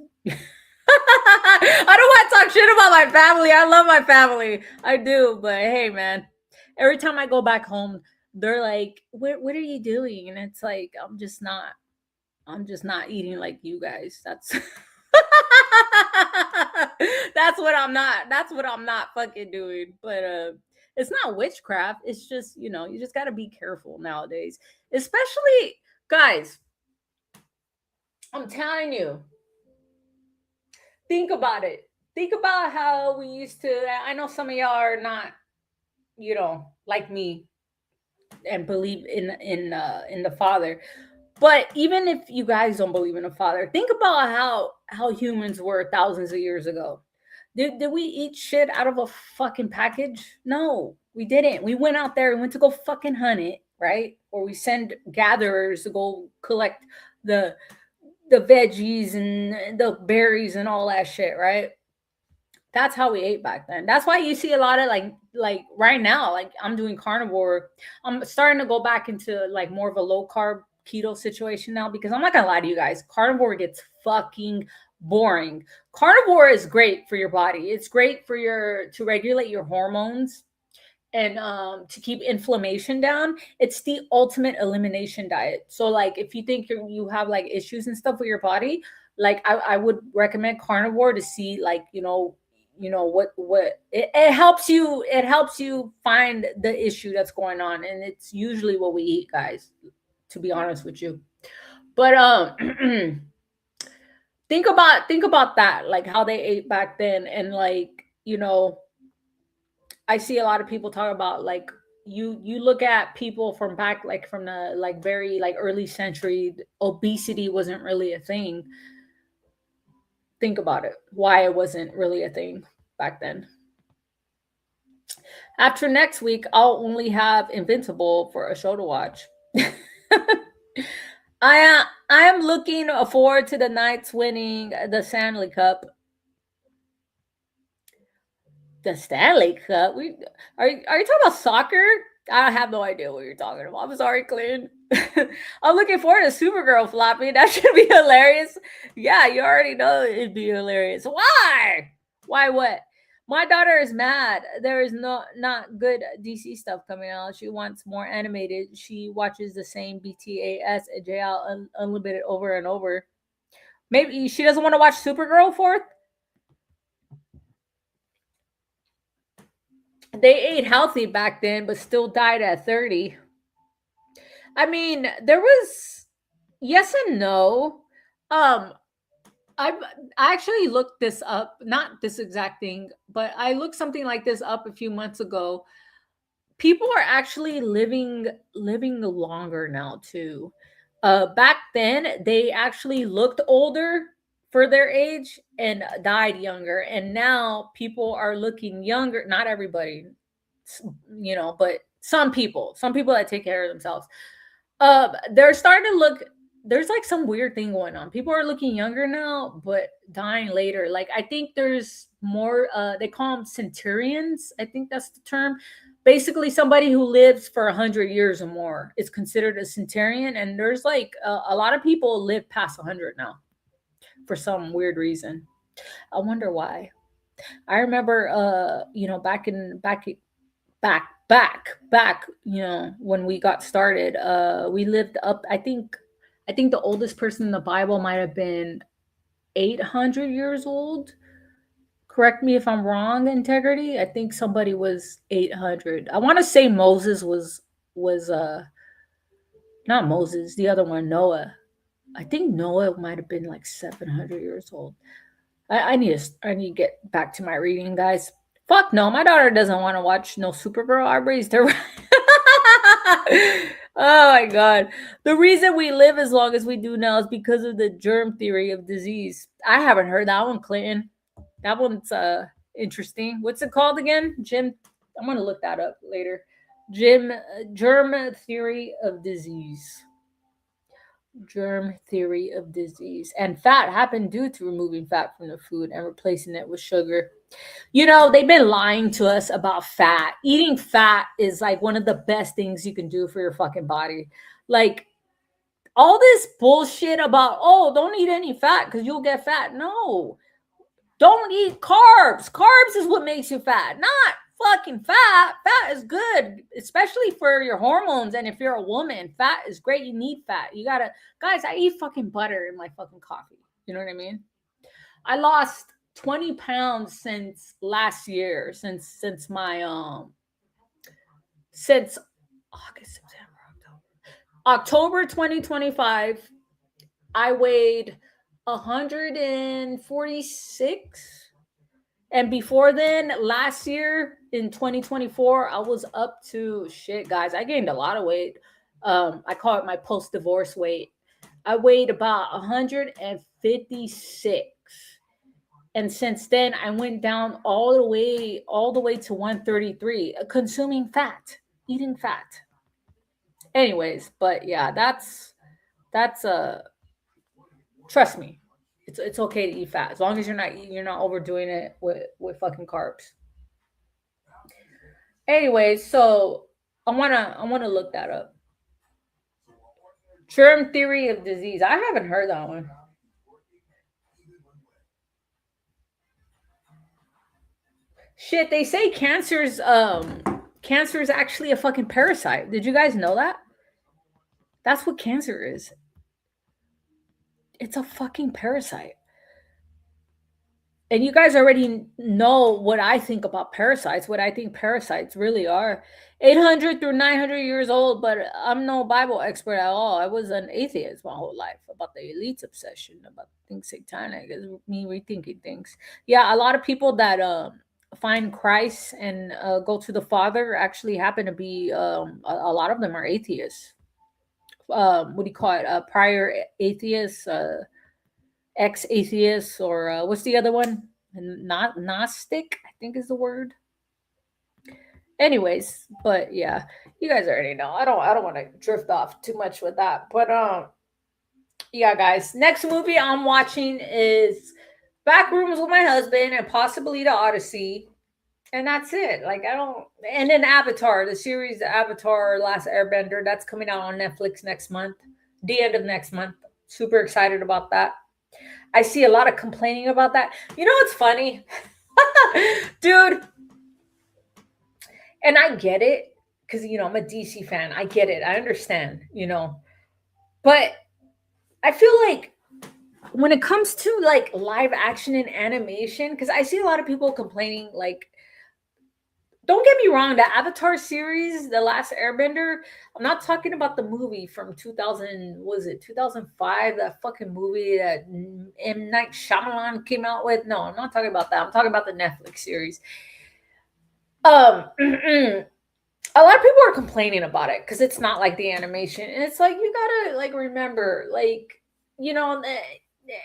I don't want to talk shit about my family. I love my family. I do, but hey man, every time I go back home, they're like, what are you doing? And it's like I'm just not eating like you guys. That's what I'm not fucking doing. But it's not witchcraft. It's just, you just got to be careful nowadays. Especially guys, I'm telling you, think about it. Think about how we used to. I know some of y'all are not, like me and believe in the Father. But even if you guys don't believe in a father, think about how humans were thousands of years ago. Did we eat shit out of a fucking package? No, we didn't. We went out there and went to go fucking hunt it, right? Or we send gatherers to go collect the the veggies and the berries and all that shit, right? That's how we ate back then. That's why you see a lot of like right now, like I'm doing carnivore. I'm starting to go back into like more of a low carb keto situation now because I'm not gonna lie to you guys, carnivore gets fucking boring. Carnivore is great for your body. It's great for your to regulate your hormones and to keep inflammation down. It's the ultimate elimination diet. So like if you think you have like issues and stuff with your body, like I would recommend carnivore to see like what it helps you find the issue that's going on, and it's usually what we eat, guys, to be honest with you. But think about that, like how they ate back then, and like I see a lot of people talk about like you look at people from back like from the like very like early century, obesity wasn't really a thing. Think about it, why it wasn't really a thing back then. After next week, I'll only have Invincible for a show to watch. I am looking forward to the Knights winning the Stanley Cup. The Stanley Cup? Are you talking about soccer? I have no idea what you're talking about. I'm sorry, Clint. I'm looking forward to Supergirl flopping. That should be hilarious. Yeah, you already know it'd be hilarious. Why? Why what? My daughter is mad. There is not good DC stuff coming out. She wants more animated. She watches the same BTAS and JL Unlimited over and over. Maybe she doesn't want to watch Supergirl fourth. They ate healthy back then, but still died at 30. I mean, there was yes and no. Um, I actually looked this up, not this exact thing, but I looked something like this up a few months ago. People are actually living longer now too. Back then they actually looked older for their age and died younger, and now people are looking younger. Not everybody, but some people that take care of themselves, they're starting to look. There's like some weird thing going on. People are looking younger now, but dying later. Like I think there's more. They call them centurions. I think that's the term. Basically, somebody who lives for 100 years or more is considered a centurion. And there's like a lot of people live past 100 now for some weird reason. I wonder why. I remember, back, when we got started, we lived up. I think the oldest person in the Bible might have been 800 years old. Correct me if I'm wrong, integrity. I think somebody was 800. I want to say Moses was not Moses, the other one, Noah. I think Noah might have been like 700 years old. I need to get back to my reading, guys. Fuck no, my daughter doesn't want to watch no Supergirl. I raised her. Oh my god. The reason we live as long as we do now is because of the germ theory of disease. I haven't heard that one, Clinton. That one's interesting. What's it called again? Jim. I'm gonna look that up later. Germ theory of disease. Germ theory of disease. And fat happened due to removing fat from the food and replacing it with sugar. They've been lying to us about fat. Eating fat is like one of the best things you can do for your fucking body. Like all this bullshit about, oh, don't eat any fat because you'll get fat. No, don't eat carbs. Carbs is what makes you fat, not fucking fat. Fat is good, especially for your hormones. And if you're a woman, fat is great. You need fat. You gotta, guys, I eat fucking butter in my fucking coffee. You know what I mean? I lost 20 pounds since last year, since my since August, September, October 2025. I weighed 146. And before then, last year in 2024, I was up to shit, guys. I gained a lot of weight. I call it my post-divorce weight. I weighed about 156. And since then, I went down all the way to 133, consuming fat, eating fat. Anyways, but yeah, that's Trust me, it's okay to eat fat as long as you're not overdoing it with fucking carbs. Anyway, so I wanna look that up. Germ theory of disease. I haven't heard that one. Shit, they say cancer is actually a fucking parasite. Did you guys know that? That's what cancer is. It's a fucking parasite. And you guys already know what I think about parasites, what I think parasites really are. 800 through 900 years old, but I'm no Bible expert at all. I was an atheist my whole life about the elite's obsession, about things satanic, is me rethinking things. Yeah, a lot of people that find Christ and go to the Father actually happen to be, a lot of them are atheists. What do you call it? Prior atheists, ex atheists, or what's the other one? Not Gnostic, I think is the word. Anyways, but yeah, you guys already know. I don't want to drift off too much with that. But yeah, guys. Next movie I'm watching is Backrooms with my husband and possibly the Odyssey. And that's it. Like I don't and then Avatar, the series Avatar Last Airbender, that's coming out on Netflix next month. The end of next month. Super excited about that. I see a lot of complaining about that. You know what's funny? Dude, and I get it because I'm a DC fan. I get it. I understand. But I feel like when it comes to like live action and animation, because I see a lot of people complaining, like, don't get me wrong, the Avatar series, The Last Airbender, I'm not talking about the movie from 2000, was it 2005, that fucking movie that M. Night Shyamalan came out with. No, I'm not talking about that. I'm talking about the Netflix series. A lot of people are complaining about it because it's not like the animation. And it's like, you gotta like remember, like, the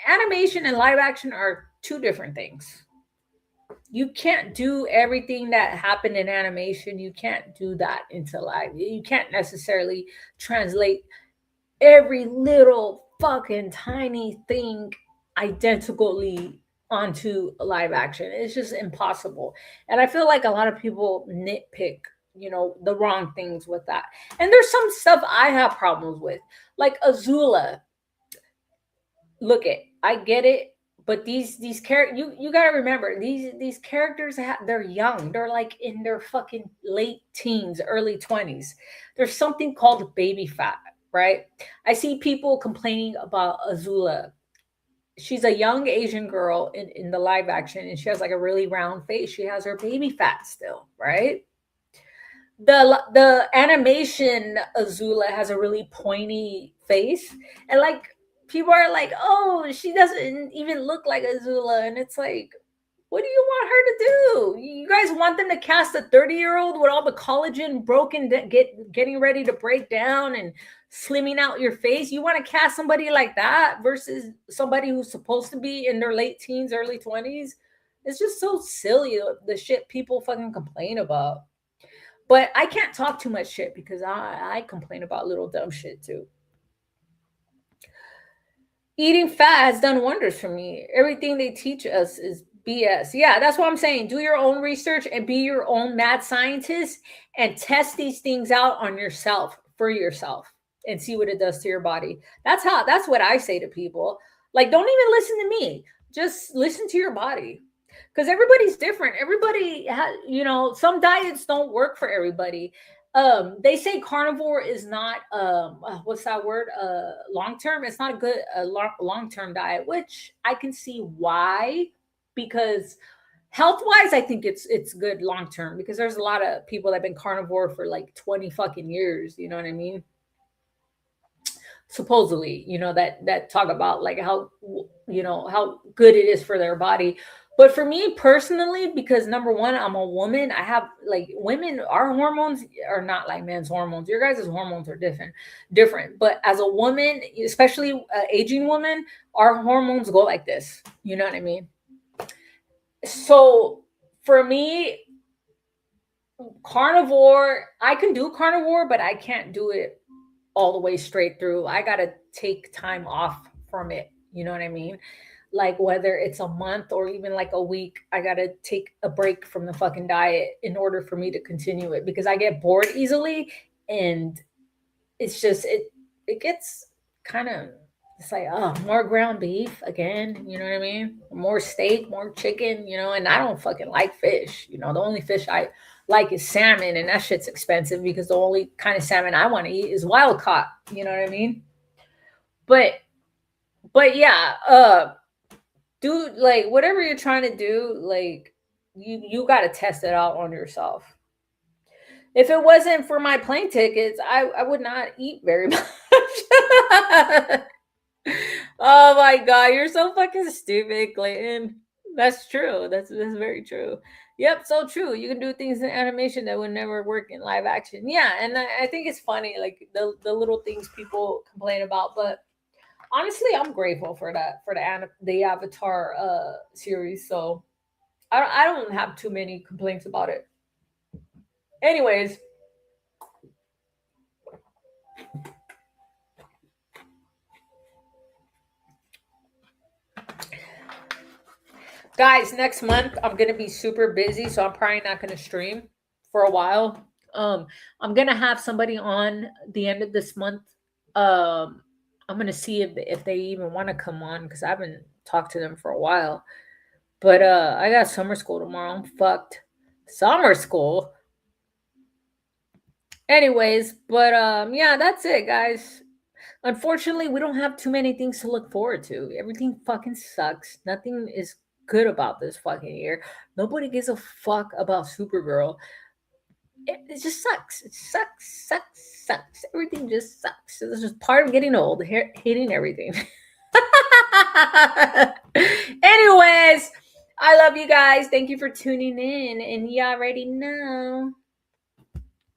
animation and live action are two different things. You can't do everything that happened in animation. You can't do that into live. You can't necessarily translate every little fucking tiny thing identically onto live action. It's just impossible. And I feel like a lot of people nitpick, the wrong things with that. And there's some stuff I have problems with, like Azula. Look it, I get it, but these characters, you got to remember, these characters they're young. They're like in their fucking late teens, early 20s. There's something called baby fat, right? I see people complaining about Azula. She's a young Asian girl in the live action, and she has like a really round face. She has her baby fat still, right? The animation Azula has a really pointy face, and like people are like, "Oh, she doesn't even look like Azula," and it's like, what do you want her to do? You guys want them to cast a 30-year-old with all the collagen broken, getting ready to break down and slimming out your face? You want to cast somebody like that versus somebody who's supposed to be in their late teens, early 20s? It's just so silly, the shit people fucking complain about. But I can't talk too much shit because I complain about little dumb shit too. Eating fat has done wonders for me. Everything they teach us is BS. Yeah, that's what I'm saying. Do your own research and be your own mad scientist and test these things out on yourself, for yourself, and see what it does to your body. That's what I say to people. Like, don't even listen to me. Just listen to your body. Because everybody's different. Everybody has, some diets don't work for everybody. They say carnivore is not what's that word, long term. It's not a good long term diet, which I can see why, because health wise I think it's good long term, because there's a lot of people that have been carnivore for like 20 fucking years, you know what I mean, supposedly, that talk about like how how good it is for their body. But for me personally, because number one, I'm a woman, I have like women, our hormones are not like men's hormones. Your guys' hormones are different. But as a woman, especially aging woman, our hormones go like this. You know what I mean? So for me, carnivore, I can do carnivore, but I can't do it all the way straight through. I got to take time off from it You know what I mean? Like whether it's a month or even like a week, I gotta take a break from the fucking diet in order for me to continue it because I get bored easily, and it's just it gets kind of, it's like, oh, more ground beef again, you know what I mean? More steak, more chicken, and I don't fucking like fish. The only fish I like is salmon, and that shit's expensive because the only kind of salmon I want to eat is wild caught, you know what I mean? But yeah, dude, like whatever you're trying to do, like you got to test it out on yourself. If it wasn't for my plane tickets, I would not eat very much. Oh my god, you're so fucking stupid, Clayton. That's true. That's very true. Yep, so true. You can do things in animation that would never work in live action. Yeah, and I think it's funny, like the little things people complain about, but honestly, I'm grateful for that, for the Avatar series. So I don't have too many complaints about it. Anyways, guys, next month I'm gonna be super busy, so I'm probably not gonna stream for a while. I'm gonna have somebody on the end of this month. I'm gonna see if they even want to come on because I haven't talked to them for a while. But I got summer school tomorrow. I'm fucked. Summer school. Anyways, but yeah, that's it, guys. Unfortunately, we don't have too many things to look forward to. Everything fucking sucks. Nothing is good about this fucking year. Nobody gives a fuck about Supergirl. It just sucks. It sucks. Everything just sucks. This is part of getting old, hating everything. Anyways, I love you guys. Thank you for tuning in, and you already know.